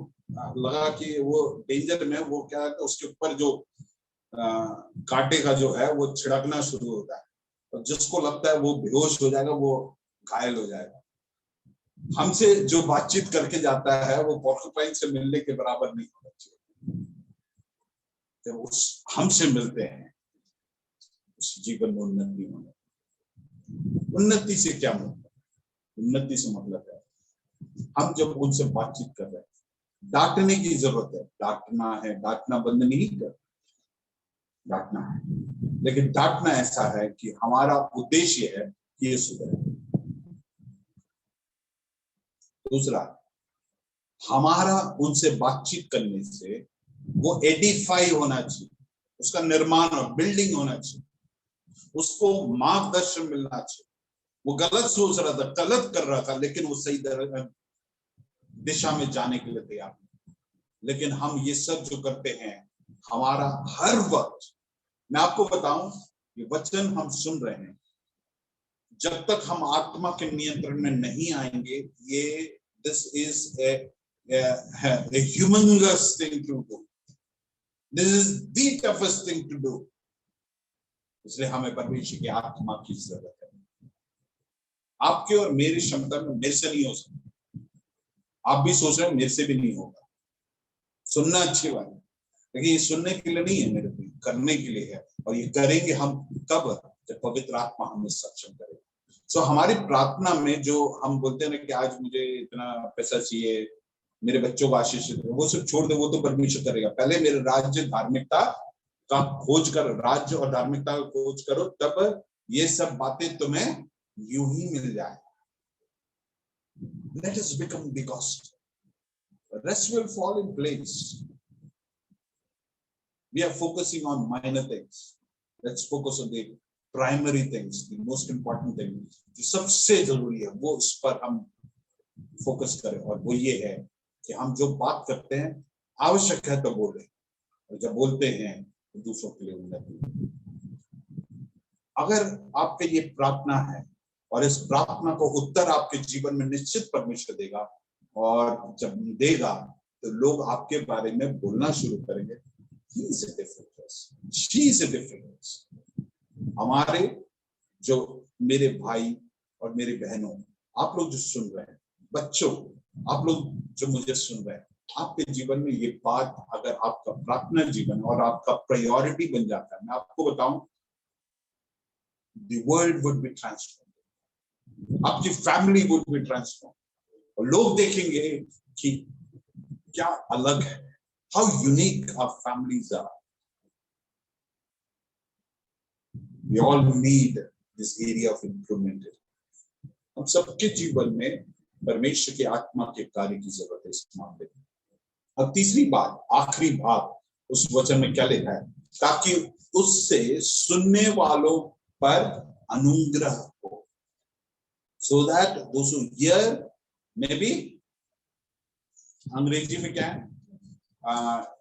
लगा कि वो डेंजर में, वो क्या है उसके ऊपर जो कांटे का जो है वो छिड़कना शुरू होता है, और जिसको लगता है वो बेहोश हो जाएगा, वो घायल हो जाएगा। हमसे जो बातचीत करके जाता है वो पोर्कुपाइन से मिलने के बराबर नहीं होना चाहिए। जब उस हमसे मिलते हैं उस जीवन में उन्नति से क्या मतलब, उन्नति से मतलब है हम जब उनसे बातचीत कर रहे हैं, डांटने की जरूरत है, डांटना बंद नहीं कर, डांटना है, लेकिन डांटना ऐसा है कि हमारा उद्देश्य है कि ये सुधरे। दूसरा, हमारा उनसे बातचीत करने से वो एडिफाई होना चाहिए, उसका निर्माण और बिल्डिंग होना चाहिए, उसको मार्गदर्शन मिलना चाहिए। वो गलत सोच रहा था, गलत कर रहा था, लेकिन वो सही दिशा में जाने के लिए तैयार। लेकिन हम ये सब जो करते हैं, हमारा हर वक्त, मैं आपको बताऊं, ये वचन हम सुन रहे हैं, जब तक हम आत्मा के नियंत्रण में नहीं आएंगे, ये this is a humongous thing to do. This is the toughest thing to do. इसलिए हमें परमेश्वर की आत्मा की जरूरत है। आपके और मेरी क्षमता में मेरे से नहीं हो सकता। आप भी सोच रहे हैं मेरे से भी नहीं होगा। सुनना अच्छी बात है, लेकिन ये सुनने के लिए नहीं है, मेरे को करने के लिए है। और ये करेंगे हम कब? जब पवित्र आत्मा हमें सक्षम करेगा। सो हमारी प्रार्थना में जो हम बोलते हैं ना कि आज मुझे इतना पैसा चाहिए, मेरे बच्चों को आशीष दे, वो सब छोड़ दे, वो तो परमेश्वर करेगा। पहले मेरे राज्य धार्मिकता का खोज कर, राज्य और धार्मिकता का खोज करो, तब ये सब बातें तुम्हें यूं ही मिल जाए। Let us become the gospel. The rest will fall in place. We are focusing on minor things. Let's focus on the primary things, the most important things. जो सबसे जरूरी है वो उस पर हम फोकस करें, और वो ये है कि हम जो बात करते हैं आवश्यक है तो बोले, और जब बोलते हैं तो दूसरों के लिए उन्नति। अगर आपके ये प्रार्थना है और इस प्रार्थना को उत्तर आपके जीवन में निश्चित परमेश्वर देगा, और जब देगा तो लोग आपके बारे में बोलना शुरू करेंगे, He is a different person. She is a different person. हमारे जो मेरे भाई और मेरी बहनों, आप लोग जो सुन रहे हैं, बच्चों, आप लोग जो मुझे सुन रहे हैं, आपके जीवन में ये बात अगर आपका प्रार्थना जीवन और आपका प्रायोरिटी बन जाता है, मैं आपको बताऊं, the world would be transformed. आपकी फैमिली would be transformed. और लोग देखेंगे कि क्या अलग है, how unique our families are. We all need this area of improvement. हम सबके जीवन में परमेश्वर की आत्मा के कार्य की जरूरत है इस मामले में। अब तीसरी बात, आखिरी भाग उस वचन में क्या लिखा है? ताकि उससे सुनने वालों पर अनुग्रह हो, so that those who hear may be, अंग्रेजी में क्या है?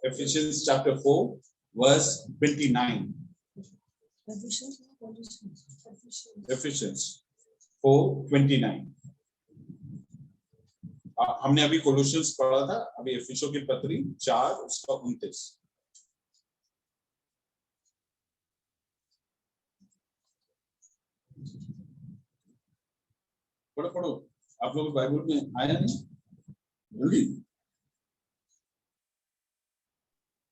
Ephesians chapter 4 verse 29. Ephesians 4:29. हमने अभी कोलोसियंस पढ़ा था, अभी एफिसियों की पत्री 4 उसका 29। पढ़ो पढ़ो, आप लोग बाइबल में आया नहीं? जल्दी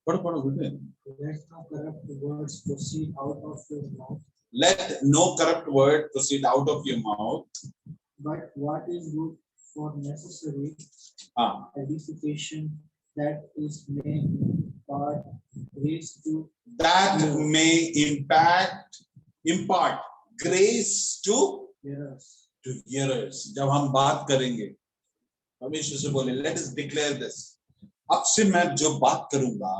पढ़ो पढ़ो बेटे। Let no corrupt words proceed out of your mouth. Let no corrupt word proceed out of your mouth. But what is good for necessary edification, that is may impart grace to impart grace to hearers. जब हम बात करेंगे, परमेश्वर से बोले, let us declare this. अब से मैं जो बात करूंगा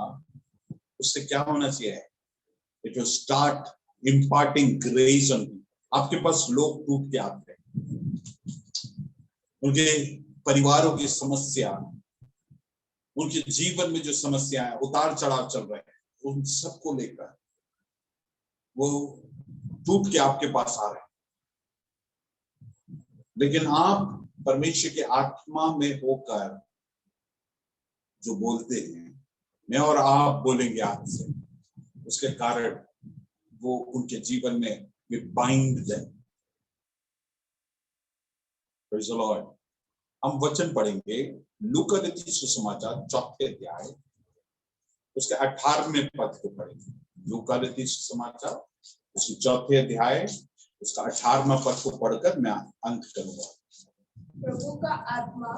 उससे क्या होना चाहिए? It will start imparting grace on you. आपके पास लोग टूट के आते हैं, उनके परिवारों की समस्या, उनके जीवन में जो समस्या है, उतार चढ़ाव चल रहे हैं, उन सबको लेकर वो टूट के आपके पास आ रहे हैं। लेकिन आप परमेश्वर की आत्मा में होकर जो बोलते हैं, मैं और आप बोलेंगे आज से, उसके कारण वो उनके जीवन में we bind them. Praise the Lord. हम वचन पढ़ेंगे लूका रचित सुसमाचार 4 अध्याय उसके 18वें पद को पढ़ेंगे। लूका रचित सुसमाचार उसके 4 अध्याय उसका 18वां पद को पढ़कर मैं अंत करूंगा। प्रभु का आत्मा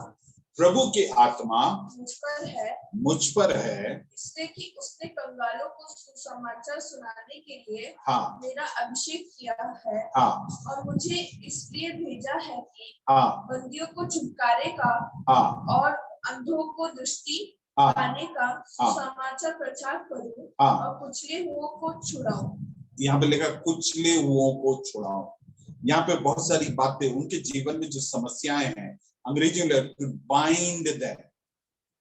प्रभु की आत्मा मुझ पर है, इसलिए कि उसने कंगालों को सुसमाचार सुनाने के लिए हाँ मेरा अभिषेक किया है। हाँ और मुझे इसलिए भेजा है कि हाँ बंदियों को छुटकारे का हाँ और अंधों को दृष्टि हाँ पाने का सुसमाचार प्रचार करूं और कुचले हुओं को छुड़ाऊं। यहाँ पे लिखा कुचले हुओं को छुड़ाओ। यहाँ पे बहुत सारी बातें, उनके जीवन में जो समस्याएं हैं, अंग्रेजी में टू बाइंड दैम,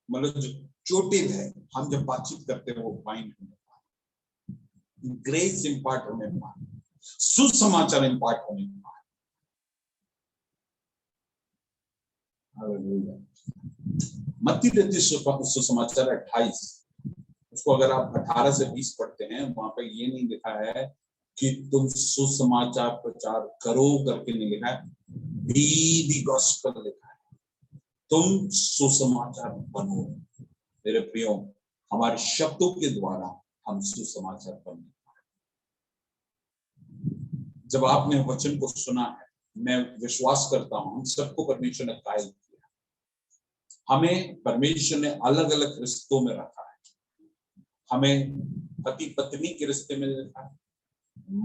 मतलब जो चोटिल है, हम जब बातचीत करते हैं वो बाइंड होने पाए, ग्रेस इम्पार्ट होने पाए, सुसमाचार इम्पार्ट होने पाए। हालेलुया। मत्ती रचित सुसमाचार 28, उसको अगर आप 18 से 20 पढ़ते हैं, वहां पे ये नहीं लिखा है कि तुम सुसमाचार प्रचार करो करके नहीं लिखा है, बी दी गॉस्पेल लिखा है, तुम सुसमाचार बनो। मेरे प्रियो, हमारे शब्दों के द्वारा हम सुसमाचार बने। जब आपने वचन को सुना है, मैं विश्वास करता हूं हम सबको परमेश्वर ने कायल किया, हमें परमेश्वर ने अलग अलग रिश्तों में रखा है। हमें पति पत्नी के रिश्ते में रखा है,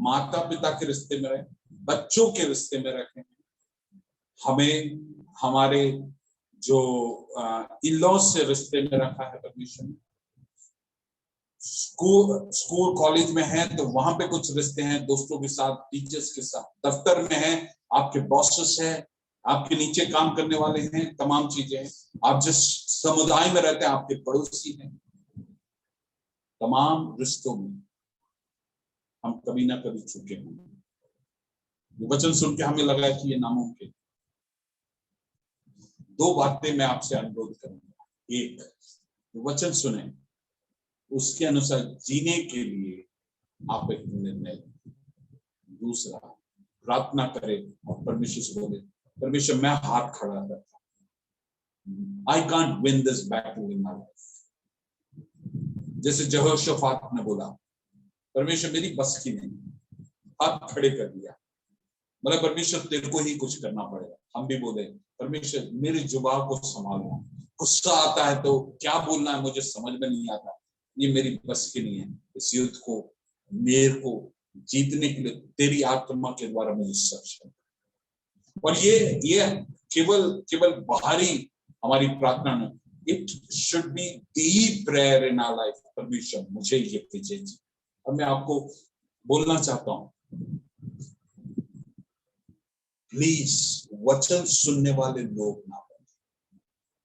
माता पिता के रिश्ते में रखे, बच्चों के रिश्ते में रखे, हमें हमारे जो इन-लॉज से रिश्ते में रखा है परमेश्वर ने। स्कूल कॉलेज में है तो वहां पे कुछ रिश्ते हैं, दोस्तों के साथ, टीचर्स के साथ। दफ्तर में है, आपके बॉसेस है, आपके नीचे काम करने वाले हैं, तमाम चीजें हैं। आप जिस समुदाय में रहते हैं, आपके पड़ोसी हैं। तमाम रिश्तों में हम कभी ना कभी चुके होंगे। वचन सुन के हमें लगा कि ये नामुमकिन। दो बातें मैं आपसे अनुरोध करूंगा। एक, वचन सुने, उसके अनुसार जीने के लिए आप एक निर्णय लें। दूसरा, प्रार्थना करें और परमेश्वर से बोले, परमेश्वर मैं हाथ खड़ा करता हूं, I can't win this battle in my life. जैसे यहोशाफात ने बोला, परमेश्वर मेरी बस की नहीं, हाथ खड़े कर दिया, मतलब परमेश्वर तेरे को ही कुछ करना पड़ेगा। हम भी बोले, परमेश्वर मेरी जुबान को संभालना, गुस्सा आता है तो क्या बोलना है मुझे समझ में नहीं आता, ये मेरी बस की नहीं है। इस युद्ध को मेरे को जीतने के लिए तेरी आत्मा के द्वारा मुझे सक्षम। और ये केवल बाहरी हमारी प्रार्थना नहीं, it should be the prayer in our life. परमेश्वर मुझे ये कीजिए। और मैं आपको बोलना चाहता हूं, प्लीज वचन सुनने वाले लोग ना बने,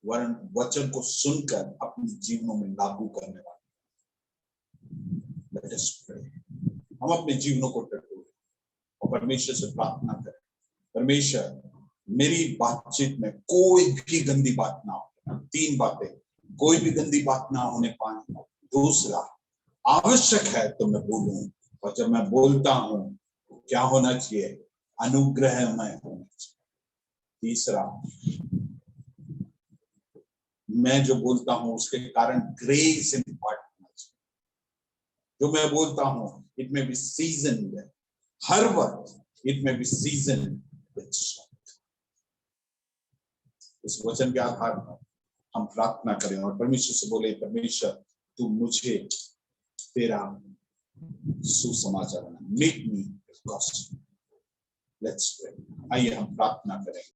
वरन वचन को सुनकर अपने जीवनों में लागू करने वाले। Let us pray। हम अपने जीवनों को टटोलें और परमेश्वर से प्रार्थना करें, परमेश्वर मेरी बातचीत में कोई भी गंदी बात ना हो। 3 बातें, कोई भी गंदी बात ना होने पाए। दूसरा, आवश्यक है तो मैं बोलूं, और जब मैं बोलता हूं तो क्या होना चाहिए, अनुग्रहमय होना चाहिए। तीसरा, मैं जो बोलता हूं उसके कारण ग्रेस इम्पार्ट होना चाहिए। जो मैं बोलता हूं इट में बी सीजन, हर वक्त इट में बी सीजन विद सॉल्ट। इस वचन के आधार पर हम प्रार्थना करें और परमेश्वर से बोले, परमेश्वर तू मुझे तेरा सुसमाचार बना, make me gospel. Let's pray. आइए हम प्रार्थना करें।